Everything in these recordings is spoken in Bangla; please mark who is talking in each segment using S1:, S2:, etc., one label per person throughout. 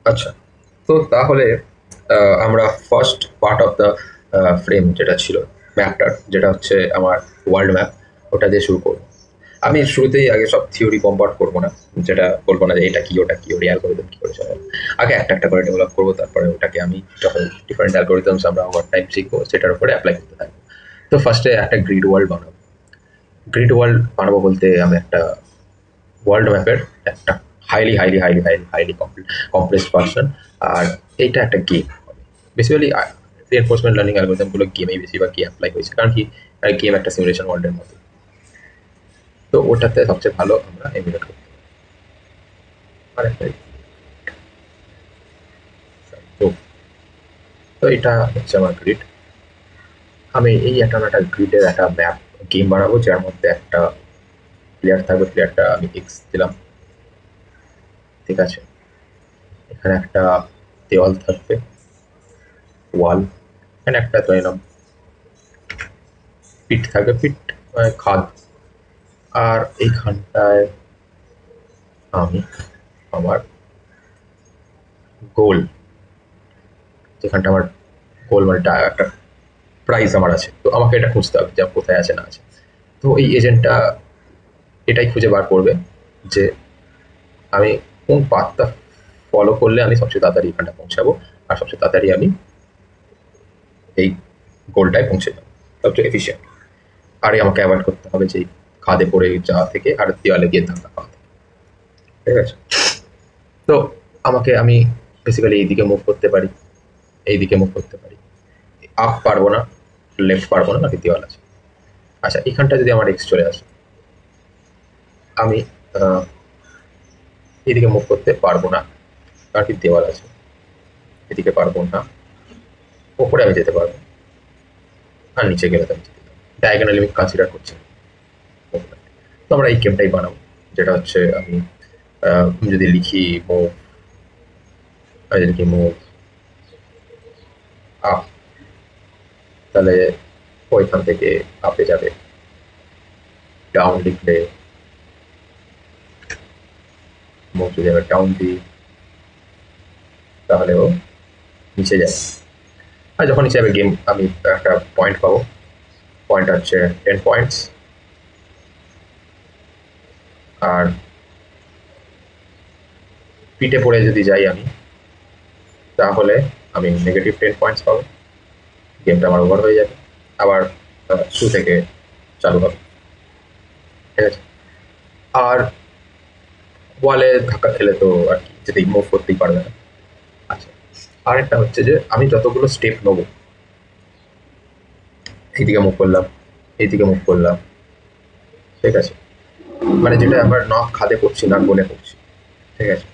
S1: আচ্ছা, তো তাহলে আমরা first part of the frame যেটা ছিল ম্যাপটার, যেটা হচ্ছে আমার ওয়ার্ল্ড ম্যাপ, ওটা দিয়ে শুরু করবো। আমি শুরুতেই আগে সব থিওরি কম্পাউন্ড করবো না, যেটা বলবো না যে এটা কি ওটা কি ওর অ্যালগোরিদম কি করে চলে। আগে একটা একটা করে ডেভেলপ করবো, তারপরে ওটাকে আমি যখন ডিফারেন্ট অ্যালগোরিদমস আমরা ওভার টাইম শিখবো সেটার উপরে অ্যাপ্লাই করতে থাকবো। তো ফার্স্টে একটা গ্রিড ওয়ার্ল্ড বানাবো। গ্রিড ওয়ার্ল্ড বানাবো বলতে আমি একটা ওয়ার্ল্ড ম্যাপের একটা highly highly highly highly highly complex version. আর এইটা একটা গেম হবে বেসিক্যালি। রিএনফোর্সমেন্ট লার্নিং অ্যালগোরিদমগুলো গেমেই বেশিরভাগ কি অ্যাপ্লাই হয়েছে, কারণ কি গেম একটা সিমুলেশন ওয়ার্ল্ডের মতো। তো ওটাতে সবচেয়ে ভালো আমরা এমুলেট করতে পারি। আর একটা তো তো এটা হচ্ছে আমার গ্রিড। আমি এই একটা গ্রিডের একটা ম্যাপ গেম বানাবো, যার মধ্যে একটা প্লেয়ার থাকবে। প্লেয়ারটা আমি এক্স দিলাম, ঠিক আছে। এখানে একটা দেওয়াল থাকবে, ওয়াল। এখানে একটা ধরে নিলাম পিঠ থাকবে, পিঠ মানে খাদ। আর এইখানটায় আমি আমার গোল, যেখানটা আমার গোল মানে একটা প্রাইজ আমার আছে, তো আমাকে এটা খুঁজতে হবে যে কোথায় আছে না আছে। তো এই এজেন্টটা এটাই খুঁজে বার করবে যে আমি কোন পাথটা ফলো করলে আমি সবচেয়ে তাড়াতাড়ি এখানটা পৌঁছাবো, আর সবচেয়ে তাড়াতাড়ি আমি এই গোলটায় পৌঁছে যাবো সবচেয়ে এফিসিয়েন্ট। আর আমাকে অ্যাভয়েড করতে হবে যে খাদে পড়ে যাওয়া থেকে আর দেওয়ালে গিয়ে ধাক্কা খাওয়া থেকে, ঠিক আছে। তো আমি বেসিক্যালি এইদিকে মুভ করতে পারি, এইদিকে মুভ করতে পারি। আপ পারবো না, লেফট পারবো না, নাকি দেওয়াল আছে। আচ্ছা, এখানটা যদি আমার এক্স চলে আসে, আমি আহ, এদিকে মুভ করতে পারবো না, কারণ কি দেওয়াল আছে। এদিকে পারবো না, ওপরে আমি যেতে পারবো, আর নিচে গেলে তো আমি যেতে পারবো। ডায়াগোনালি আমি কনসিডার করছি না। তো আমরা এই গেমটাই বানাবো, যেটা হচ্ছে আমি যদি লিখি মুভ, আমি যদি লিখি মুভ আপ, তাহলে ওইখান থেকে আপে যাবে। ডাউন লিখলে মুভ যদি আমরা ডাউন দিই, তাহলে ও নিচে যায়। আর যখন নিচে যাবে গেম, আমি একটা পয়েন্ট পাবো। পয়েন্ট হচ্ছে 10 পয়েন্টস। আর পিঠে পড়ে যদি যাই আমি, তাহলে আমি নেগেটিভ 10 পয়েন্টস পাবো। গেমটা আমার ওভার হয়ে যাবে, আবার শুরু থেকে চালু হবে, ঠিক আছে। আর ওয়ালে ধাক্কা খেলে তো আর কি যেতেই মুভ করতেই পারবে না। আচ্ছা, আরেকটা হচ্ছে যে আমি যতগুলো স্টেপ নেবো, এইদিকে মুভ করলাম, এইদিকে মুভ করলাম, ঠিক আছে। মানে যেটা আমার না খাদে পড়ছি না গোলে পড়ছি, ঠিক আছে।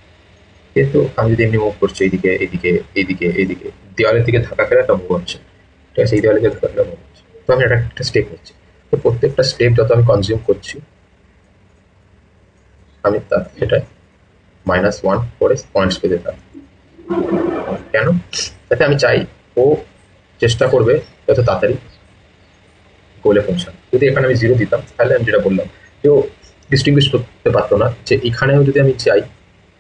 S1: কিন্তু আমি যদি এমনি মুভ করছি এইদিকে এইদিকে এইদিকে এইদিকে, দেওয়ালের দিকে ধাক্কা খেলে একটা মুভ হচ্ছে, ঠিক আছে। এই দেওয়ালের দিকে ধাক্কা খেলে মুভ হচ্ছে, তো আমি একটা একটা স্টেপ নিচ্ছি। তো প্রত্যেকটা স্টেপ যত আমি কনজিউম করছি, আমি তার সেটাই -1 করে পয়েন্টস পেতে থাকি। কেন? যাতে আমি চাই ও চেষ্টা করবে যত তাড়াতাড়ি গোলে পৌঁছানো। যদি এখানে আমি 0 দিতাম, তাহলে আমি যেটা বললাম যে ও ডিস্টিংগুইশ করতে পারতো না যে এখানেও যদি আমি যাই,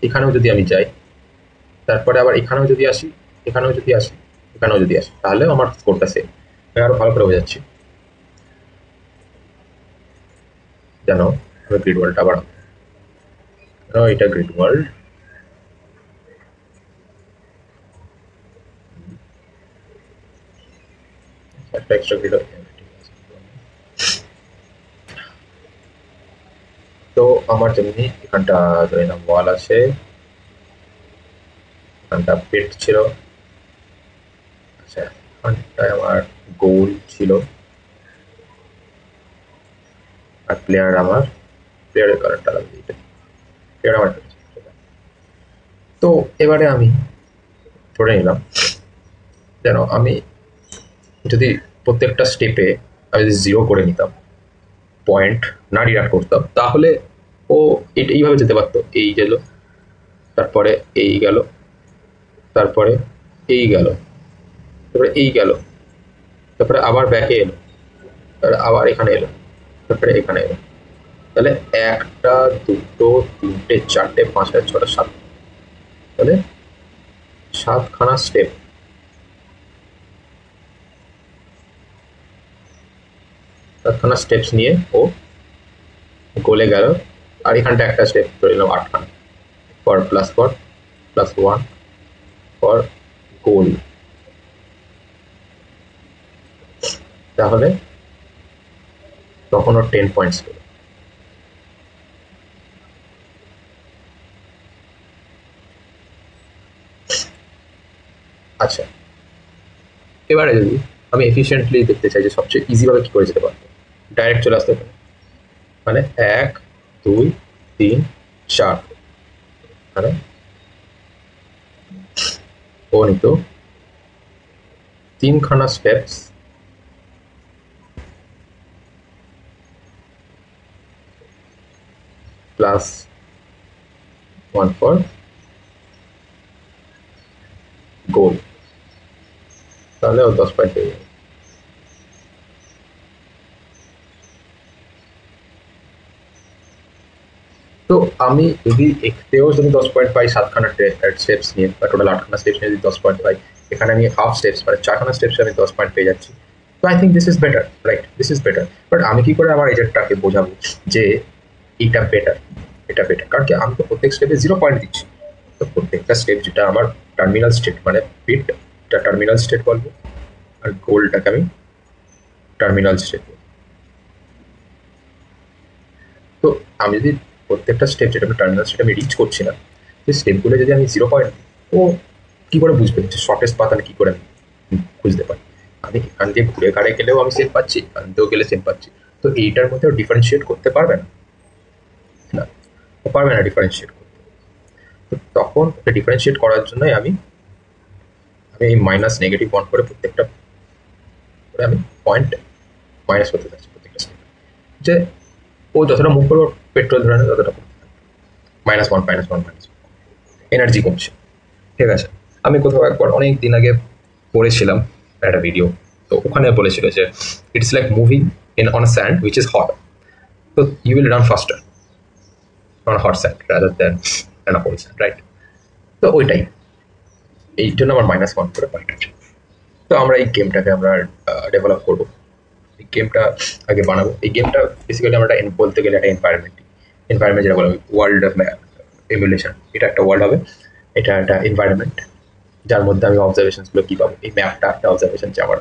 S1: এখানেও যদি আমি যাই, তারপরে আবার এখানেও যদি আসি, এখানেও যদি আসি, এখানেও যদি আসি, তাহলে আমার স্কোরটা সেম। আরো ভালো করে বোঝাচ্ছি, যেন আমি গ্রিড ওয়ার্ল্ডটা আবার এটা গ্রিড ওয়ার্ল্ড। একটা এক্সট্রা গ্রিড, তো আমার যেমনি এখানটা ধরে নাম ওয়াল আছে, এখানটা পেট ছিল। আচ্ছা, এখানটায় আমার গোল ছিল। আর প্লেয়ার আমার, প্লেয়ারের কালারটা লাগিয়ে দিই, প্লেয়ার আমার। তো এবারে আমি ধরে নিলাম যেন আমি যদি প্রত্যেকটা স্টেপে আমি যদি 0 করে নিতাম, পয়েন্ট না ডিডাক্ট করতাম, তাহলে ও এইভাবে যেতে পারতো। এই গেল, তারপরে এই গেল, তারপরে এই গেল, তারপরে এই গেল, তারপরে আবার ব্যাকে এলো, তারপরে আবার এখানে এলো, তারপরে এখানে এলো। তাহলে একটা, দুটো, তিনটে, চারটে, পাঁচটা, ছটা, সাত, তাহলে সাতখানা স্টেপ, সাতখানা স্টেপস নিয়ে ও গোলে গেল। আর এখানটা একটা স্টেপ ধরে নিলাম আটখানা, ফর প্লাস ওয়ান ফর গোল। তাহলে তখন ওর 10 পয়েন্টস পেল। আচ্ছা, এবারে যদি আমি এফিসিয়েন্টলি দেখতে চাই যে সবচেয়ে ইজিভাবে কি করে যেতে পারবো, ডাইরেক্ট চলে আসতে পারে, মানে 1 2 3 4, মানে ও নিত 3খানা স্টেপস প্লাস 1 ফর গোল, তাহলে ও 10 পয়েন্ট পেয়ে যাবে। তো আমি যদি এতেও যদি 10 পয়েন্ট পাই, 7খানা স্টেপস নিয়ে বা টোটাল 8খানা স্টেপস নিয়ে যদি 10 পয়েন্ট পাই, এখানে আমি হাফ স্টেপস মানে 4খানা স্টেপসে আমি 10 পয়েন্ট পেয়ে যাচ্ছি। তো I think this is better, right? This is better. But আমি কি করে আমার এজেন্টটাকে বোঝাবো যে এটা বেটার, এটা বেটার? কারণ কি আমি তো প্রত্যেক স্টেপে 0 পয়েন্ট দিচ্ছি। তো প্রত্যেকটা স্টেপ যেটা আমার টার্মিনাল স্টেট, মানে পিটটা টার্মিনাল স্টেট বলবো, আর গোলটাকে আমি টার্মিনাল স্টেট বলবো। তো আমি যদি প্রত্যেকটা স্টেপ যেটা আমি টার্মিনাল স্টেট আমি রিচ করছি না, সেই স্টেপগুলো যদি আমি 0 পয়েন্ট দিই, ও কি করে বুঝবে যে শর্টেস্ট পাথ আমি কি করে বুঝতে পারি? আমি এখান দিয়ে ঘুরে ঘাড়ে গেলেও আমি সেম পাচ্ছি, এখান দিয়েও গেলে সেম পাচ্ছি। তো এইটার মধ্যে ডিফারেন্সিয়েট করতে পারবে না, না, ও পারবে না ডিফারেন্সিয়েট করতে। তো তখন ডিফারেন্সিয়েট করার জন্যই আমি আমি এই মাইনাস নেগেটিভ ওয়ান করে প্রত্যেকটা করে আমি পয়েন্ট মাইনাস করতে থাকছি প্রত্যেকটা স্টেপ, যে ও যতটা মুভ করবো পেট্রোল ধরে নেবে ততটা -1 -1 এনার্জি কমছে। ঠিক আছে, আমি কোথাও একবার অনেক দিন আগে পড়েছিলাম একটা ভিডিও, তো ওখানে বলেছিল যে it's like moving in on sand which is hot, তো you will run faster on hot sand rather than on cold sand, right? তো ওইটাই, এই জন্য আমার -1 করে পয়েন্ট আছে। তো আমরা এই গেমটাকে আমরা ডেভেলপ করবো, এই গেমটা আগে বানাবো। এই গেমটা বেসিক্যালি আমরা বলতে গেলে একটা এনভায়রনমেন্ট যেটা বলা ওয়ার্ল্ড এমুলেশন, এটা একটা ওয়ার্ল্ড হবে, এটা একটা এনভায়রনমেন্ট যার মধ্যে আমি অবজারভেশনসগুলো কি পাবো। এই ম্যাপটা একটা অবজারভেশন যে আমার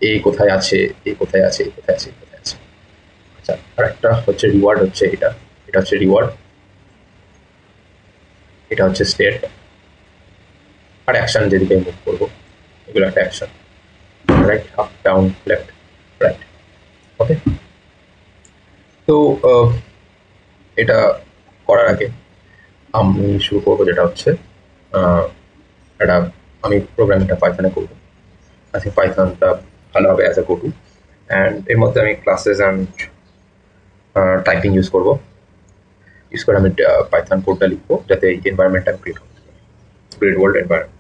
S1: এ কোথায় আছে, এ কোথায় আছে, এ কোথায় আছে, এ কোথায় আছে। আচ্ছা, আর একটা হচ্ছে রিওয়ার্ড, হচ্ছে এটা, এটা হচ্ছে রিওয়ার্ড, এটা হচ্ছে স্টেট, আর অ্যাকশন যেদিকে মুভ করবো এগুলো একটা action, right, up down left right. Okay, তো এটা করার আগে আমি শুরু করবো যেটা হচ্ছে একটা, আমি প্রোগ্রামিংটা পাইথনে করবো। আই থিঙ্ক পাইথনটা ভালো হবে as a go to, and এর মধ্যে আমি ক্লাসেস অ্যান্ড টাইপিং ইউজ করবো। ইউজ করে আমি পাইথন কোডটা লিখবো যাতে এই এনভায়রনমেন্টটা ক্রিয়েট করতে পারি, গ্রেট ওয়ার্ল্ড এনভায়রনমেন্ট।